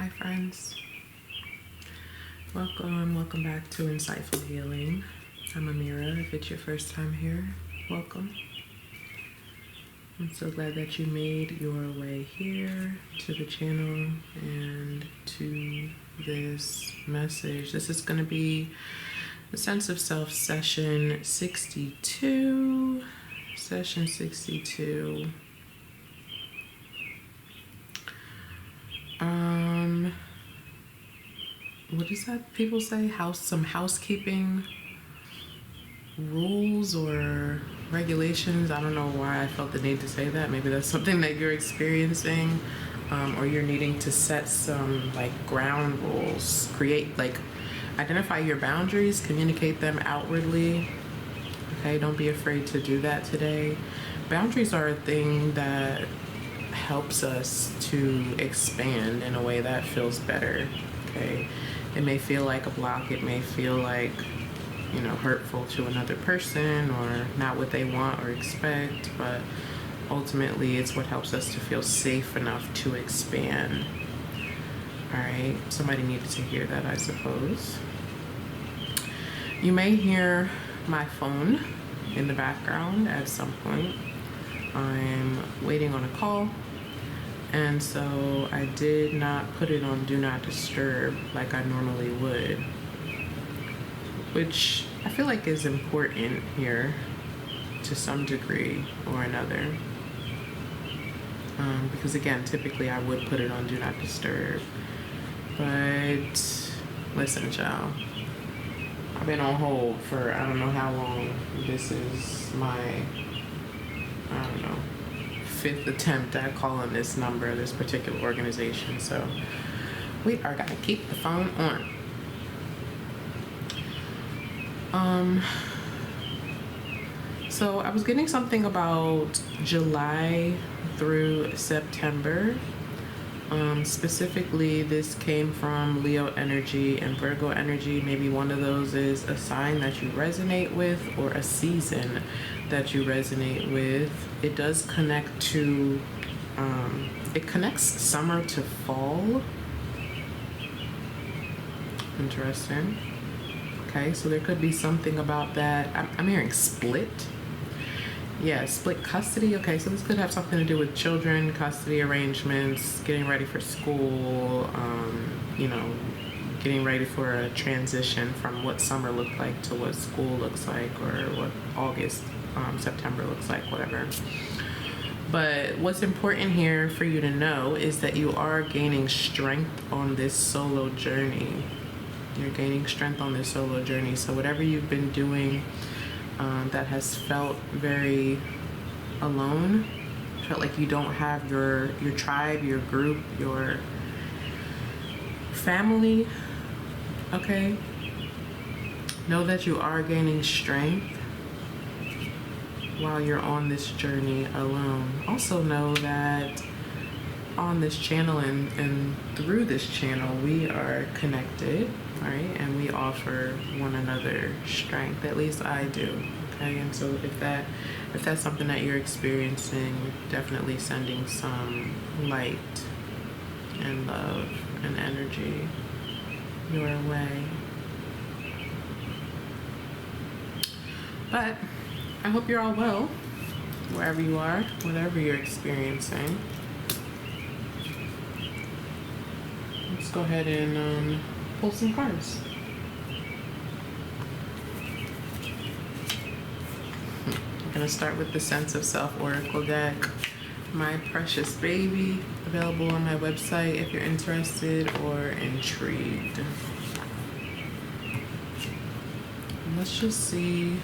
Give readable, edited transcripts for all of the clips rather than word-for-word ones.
Hi friends, welcome back to Insightful Healing. I'm Amira. If it's your first time here, welcome. I'm so glad that you made your way here to the channel and to this message. This is going to be the Sense of Self session 62. Session 62. What is that people say? Some housekeeping rules or regulations. I don't know why I felt the need to say that. Maybe that's something that you're experiencing, or you're needing to set some ground rules. Identify your boundaries, communicate them outwardly. Okay, don't be afraid to do that today. Boundaries are a thing that helps us to expand in a way that feels better. Okay, it may feel like a block, it may feel like hurtful to another person or not what they want or expect, but ultimately it's what helps us to feel safe enough to expand. All right, somebody needed to hear that, I suppose. You may hear my phone in the background at some point. I'm waiting on a call, and so I did not put it on Do Not Disturb like I normally would, which I feel like is important here to some degree or another. Because again, typically I would put it on Do Not Disturb. But listen, y'all, I've been on hold for I don't know how long. This is my, fifth attempt at calling this number, this particular organization. So we are gonna keep the phone on. So I was getting something about July through September. Specifically, this came from Leo energy and Virgo energy. Maybe one of those is a sign that you resonate with or a season that you resonate with. It does connect to, it connects summer to fall. Interesting. Okay, so there could be something about that. I'm hearing split. Yeah, split custody. Okay, so this could have something to do with children, custody arrangements, getting ready for school, getting ready for a transition from what summer looked like to what school looks like, or what August, September looks like, whatever. But what's important here for you to know is that you are gaining strength on this solo journey. You're gaining strength on this solo journey. So whatever you've been doing that has felt very alone, felt like you don't have your tribe, your group, your family, okay? Know that you are gaining strength while you're on this journey alone. Also know that on this channel and through this channel, we are connected, right? And we offer one another strength. At least I do. Okay, and so if that's something that you're experiencing, definitely sending some light and love and energy your way. But I hope you're all well, wherever you are, whatever you're experiencing. Let's go ahead and pull some cards. I'm going to start with the Sense of Self Oracle deck. My precious baby, available on my website if you're interested or intrigued. Let's just see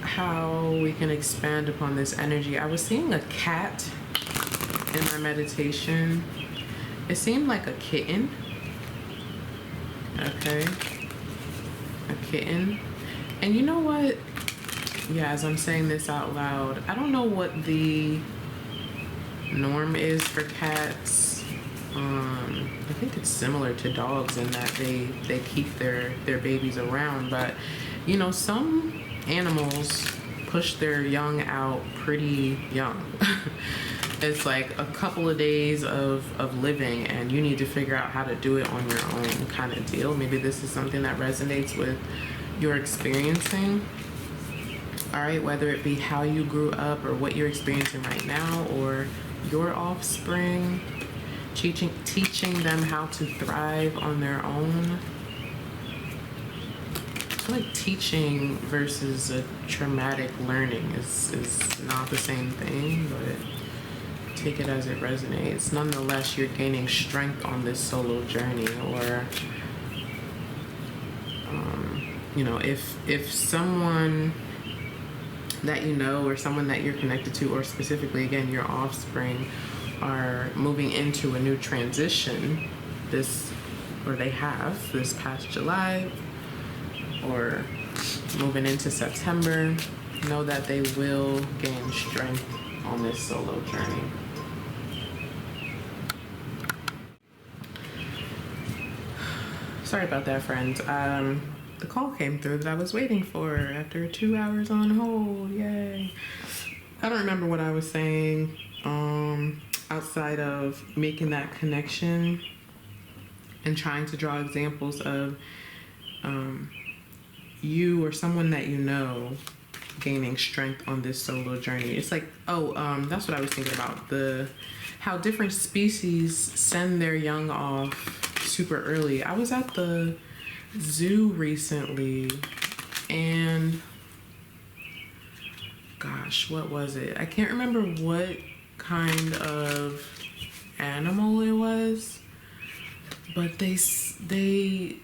how we can expand upon this energy. I was seeing a cat in my meditation. It seemed like a kitten. Okay. A kitten. And you know what? Yeah, as I'm saying this out loud, I don't know what the norm is for cats. I think it's similar to dogs in that they keep their babies around, but some animals push their young out pretty young. It's like a couple of days of living, and you need to figure out how to do it on your own kind of deal. Maybe this is something that resonates with your experiencing. All right, whether it be how you grew up or what you're experiencing right now, or your offspring, teaching them how to thrive on their own. I feel like teaching versus a traumatic learning is not the same thing, but take it as it resonates. Nonetheless, you're gaining strength on this solo journey, or if someone that you know, or someone that you're connected to, or specifically again your offspring, are moving into a new transition they have this past July, or moving into September, know that they will gain strength on this solo journey. Sorry about that, friends. The call came through that I was waiting for after 2 hours on hold. Yay. I don't remember what I was saying outside of making that connection and trying to draw examples of you or someone that you know gaining strength on this solo journey. It's like, that's what I was thinking about. How different species send their young off super early. I was at the zoo recently, and gosh, what was it? I can't remember what kind of animal it was, but they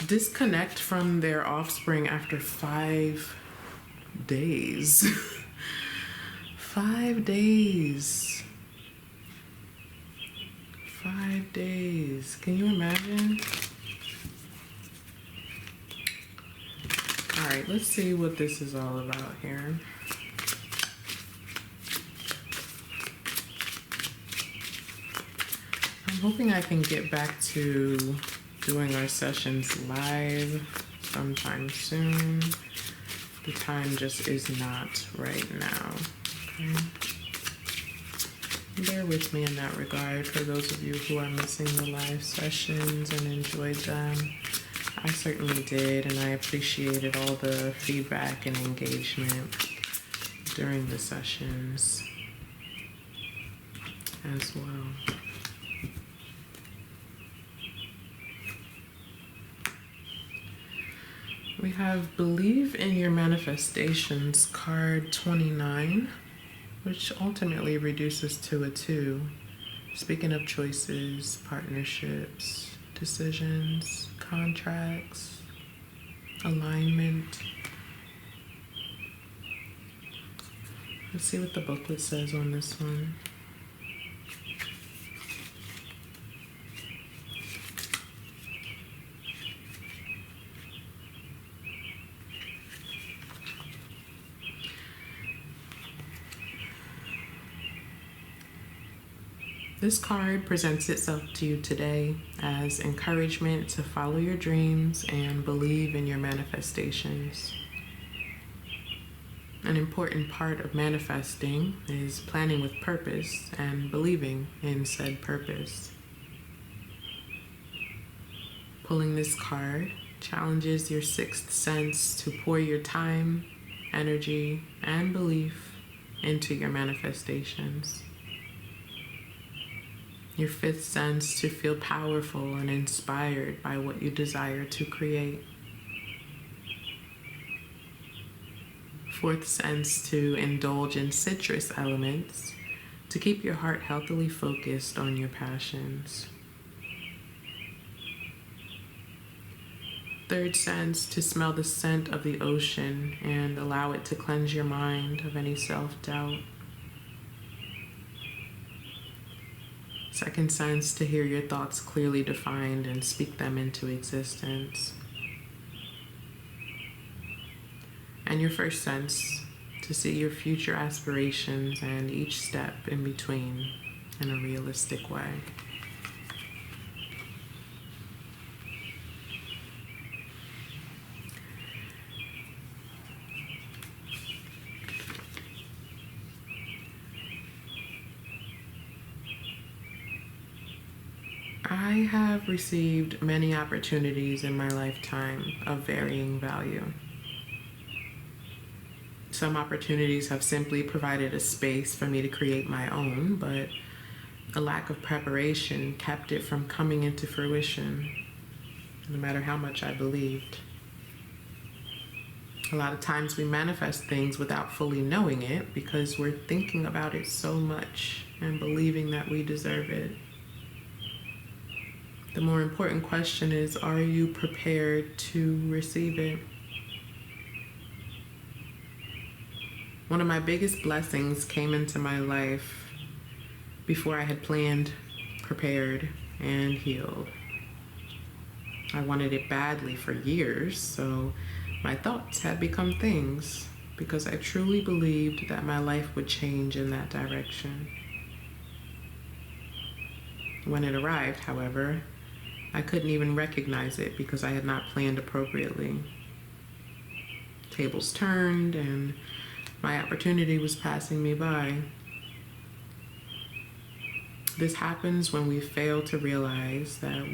disconnect from their offspring after 5 days. 5 days. 5 days. Can you imagine? All right, let's see what this is all about here. I'm hoping I can get back to doing our sessions live sometime soon. The time just is not right now. Okay. Bear with me in that regard for those of you who are missing the live sessions and enjoyed them. I certainly did, and I appreciated all the feedback and engagement during the sessions as well. We have Believe in Your Manifestations, card 29, which ultimately reduces to a 2. Speaking of choices, partnerships, decisions, contracts, alignment. Let's see what the booklet says on this one. This card presents itself to you today as encouragement to follow your dreams and believe in your manifestations. An important part of manifesting is planning with purpose and believing in said purpose. Pulling this card challenges your 6th sense to pour your time, energy, and belief into your manifestations. Your 5th sense to feel powerful and inspired by what you desire to create. 4th sense to indulge in citrus elements to keep your heart healthily focused on your passions. 3rd sense to smell the scent of the ocean and allow it to cleanse your mind of any self-doubt. 2nd sense to hear your thoughts clearly defined and speak them into existence. And your 1st sense to see your future aspirations and each step in between in a realistic way. I have received many opportunities in my lifetime of varying value. Some opportunities have simply provided a space for me to create my own, but a lack of preparation kept it from coming into fruition, no matter how much I believed. A lot of times we manifest things without fully knowing it because we're thinking about it so much and believing that we deserve it. The more important question is, are you prepared to receive it? One of my biggest blessings came into my life before I had planned, prepared, and healed. I wanted it badly for years, so my thoughts had become things because I truly believed that my life would change in that direction. When it arrived, however, I couldn't even recognize it because I had not planned appropriately. Tables turned and my opportunity was passing me by. This happens when we fail to realize that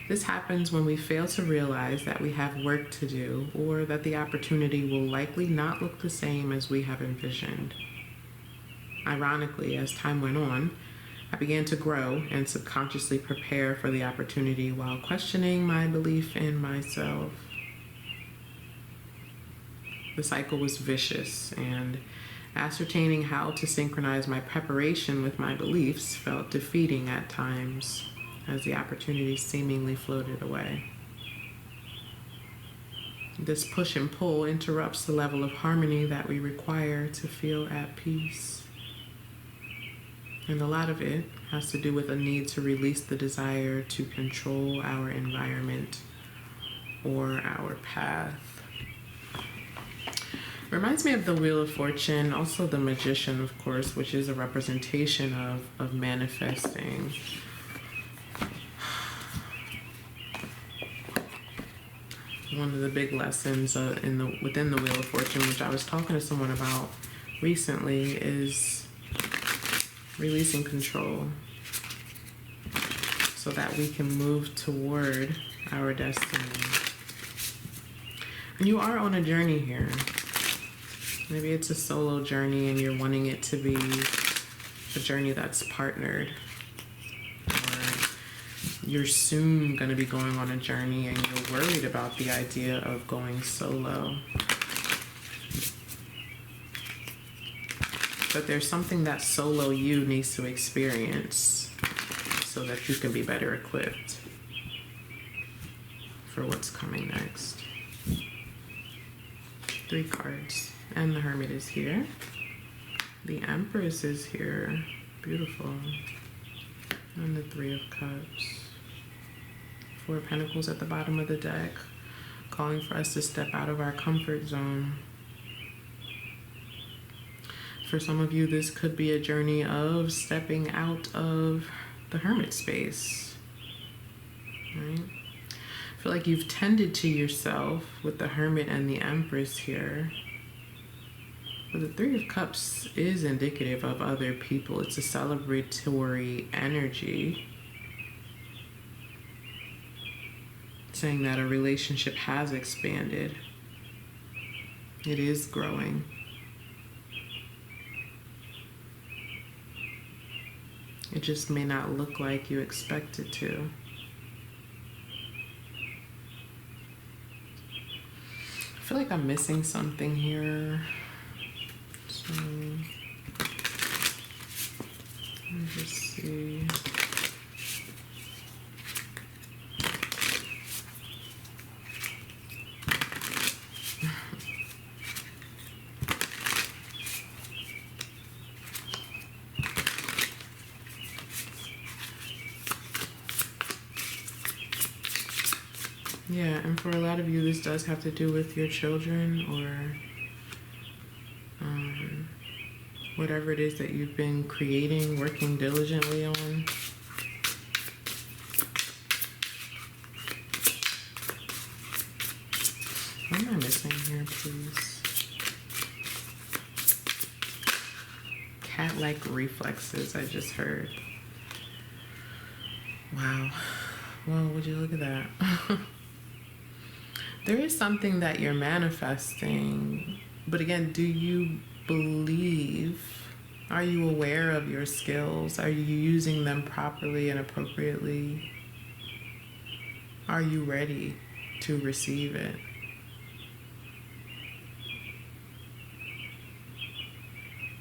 This happens when we fail to realize that we have work to do, or that the opportunity will likely not look the same as we have envisioned. Ironically, as time went on, I began to grow and subconsciously prepare for the opportunity while questioning my belief in myself. The cycle was vicious, and ascertaining how to synchronize my preparation with my beliefs felt defeating at times as the opportunity seemingly floated away. This push and pull interrupts the level of harmony that we require to feel at peace. And a lot of it has to do with a need to release the desire to control our environment or our path. Reminds me of the Wheel of Fortune, also the Magician, of course, which is a representation of manifesting. One of the big lessons within the Wheel of Fortune, which I was talking to someone about recently, is releasing control so that we can move toward our destiny. And you are on a journey here. Maybe it's a solo journey and you're wanting it to be a journey that's partnered. Or you're soon going to be going on a journey and you're worried about the idea of going solo. But there's something that solo you needs to experience so that you can be better equipped for what's coming next. 3 cards. And the Hermit is here. The Empress is here. Beautiful. And the 3 of Cups. 4 of Pentacles at the bottom of the deck, calling for us to step out of our comfort zone. For some of you, this could be a journey of stepping out of the hermit space, right? I feel like you've tended to yourself with the Hermit and the Empress here. But the 3 of Cups is indicative of other people. It's a celebratory energy, saying that a relationship has expanded. It is growing. It just may not look like you expect it to. I feel like I'm missing something here. So, let me just see. Yeah, and for a lot of you, this does have to do with your children or whatever it is that you've been creating, working diligently on. What am I missing here, please? Cat-like reflexes, I just heard. Wow. Well, would you look at that? There is something that you're manifesting, but again, do you believe? Are you aware of your skills? Are you using them properly and appropriately? Are you ready to receive it?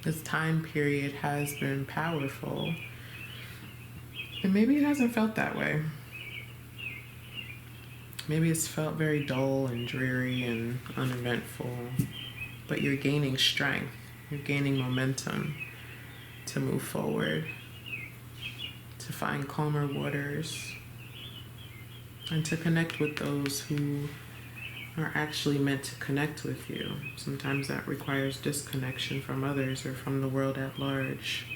This time period has been powerful, and maybe it hasn't felt that way. Maybe it's felt very dull and dreary and uneventful, but you're gaining strength, you're gaining momentum to move forward, to find calmer waters, and to connect with those who are actually meant to connect with you. Sometimes that requires disconnection from others or from the world at large.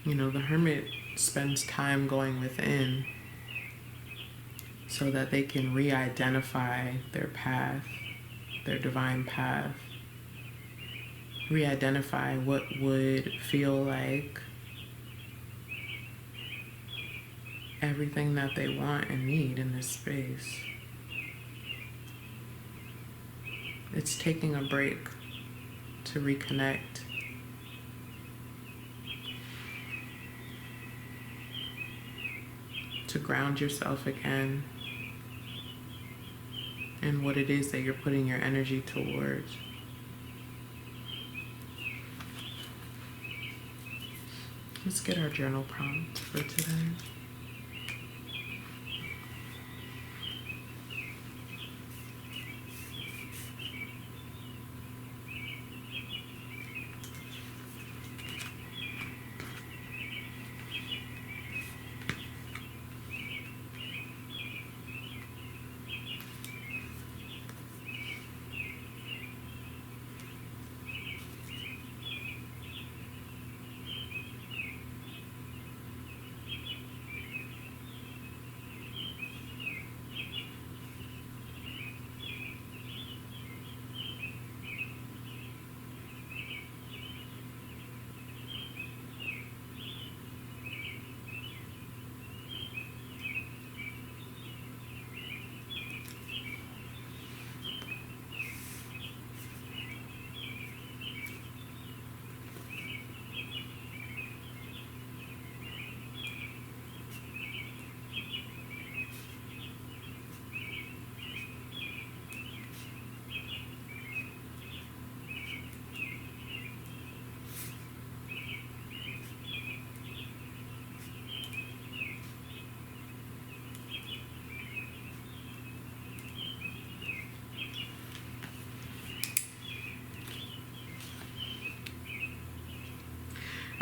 You know, the hermit spends time going within so that they can re-identify their path, their divine path, re-identify what would feel like everything that they want and need in this space. It's taking a break to reconnect, to ground yourself again in what it is that you're putting your energy towards. Let's get our journal prompt for today.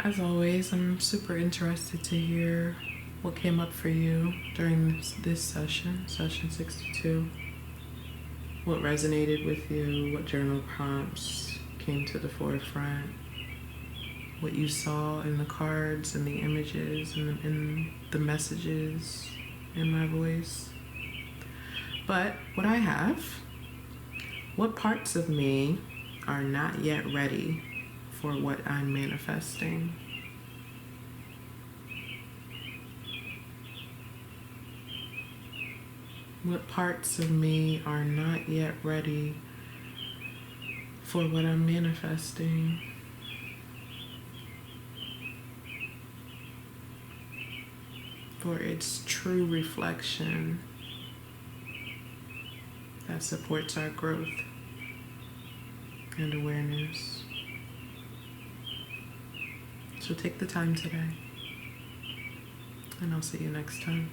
As always, I'm super interested to hear what came up for you during this session, session 62. What resonated with you, what journal prompts came to the forefront, what you saw in the cards and the images and in the messages in my voice. But what I have, what parts of me are not yet ready for what I'm manifesting? What parts of me are not yet ready for what I'm manifesting? For its true reflection that supports our growth and awareness. So take the time today, and I'll see you next time.